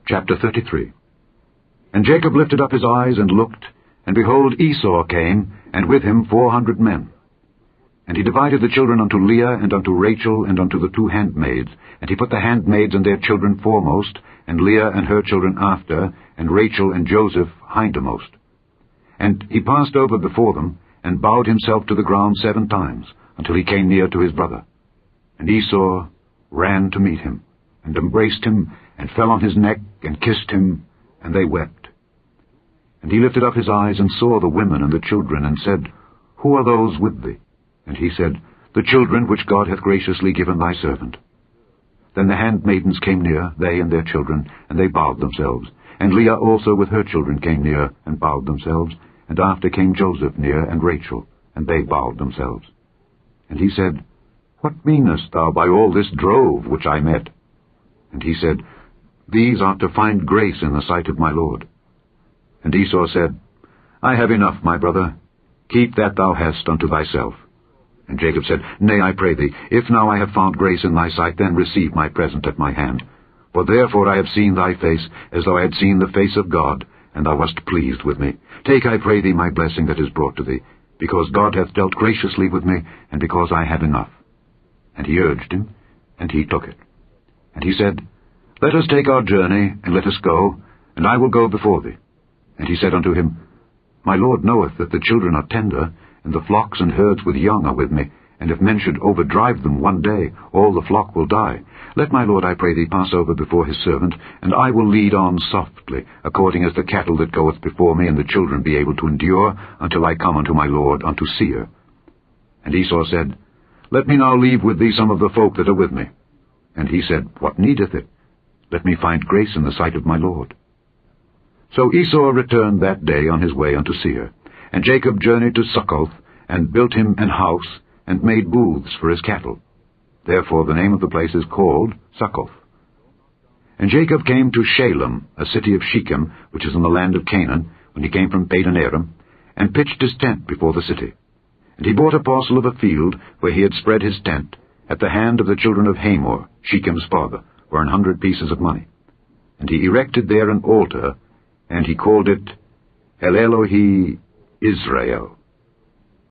Chapter 33. And Jacob lifted up his eyes and looked, and behold, Esau came, and with him 400 men. And he divided the children unto Leah, and unto Rachel, and unto the 2 handmaids. And he put the handmaids and their children foremost, and Leah and her children after, and Rachel and Joseph hindermost. And he passed over before them, and bowed himself to the ground 7 times, until he came near to his brother. And Esau ran to meet him, and embraced him, and fell on his neck, and kissed him, and they wept. And he lifted up his eyes, and saw the women and the children, and said, Who are those with thee? And he said, The children which God hath graciously given thy servant. Then the handmaidens came near, they and their children, and they bowed themselves. And Leah also with her children came near, and bowed themselves. And after came Joseph near, and Rachel, and they bowed themselves. And he said, What meanest thou by all this drove which I met? And he said, These are to find grace in the sight of my Lord. And Esau said, I have enough, my brother. Keep that thou hast unto thyself. And Jacob said, Nay, I pray thee, if now I have found grace in thy sight, then receive my present at my hand. For therefore I have seen thy face, as though I had seen the face of God, and thou wast pleased with me. Take, I pray thee, my blessing that is brought to thee, because God hath dealt graciously with me, and because I have enough. And he urged him, and he took it. And he said, Let us take our journey, and let us go, and I will go before thee. And he said unto him, My Lord knoweth that the children are tender, and the flocks and herds with young are with me, and if men should overdrive them one day, all the flock will die. Let my Lord, I pray thee, pass over before his servant, and I will lead on softly, according as the cattle that goeth before me, and the children be able to endure, until I come unto my Lord, unto Seir. And Esau said, Let me now leave with thee some of the folk that are with me. And he said, What needeth it? Let me find grace in the sight of my Lord. So Esau returned that day on his way unto Seir. And Jacob journeyed to Succoth, and built him an house, and made booths for his cattle. Therefore the name of the place is called Succoth. And Jacob came to Shalem, a city of Shechem, which is in the land of Canaan, when he came from Padan Aram, and pitched his tent before the city. And he bought a parcel of a field, where he had spread his tent, at the hand of the children of Hamor, Shechem's father, for 100 pieces of money. And he erected there an altar, and he called it El Elohe Israel.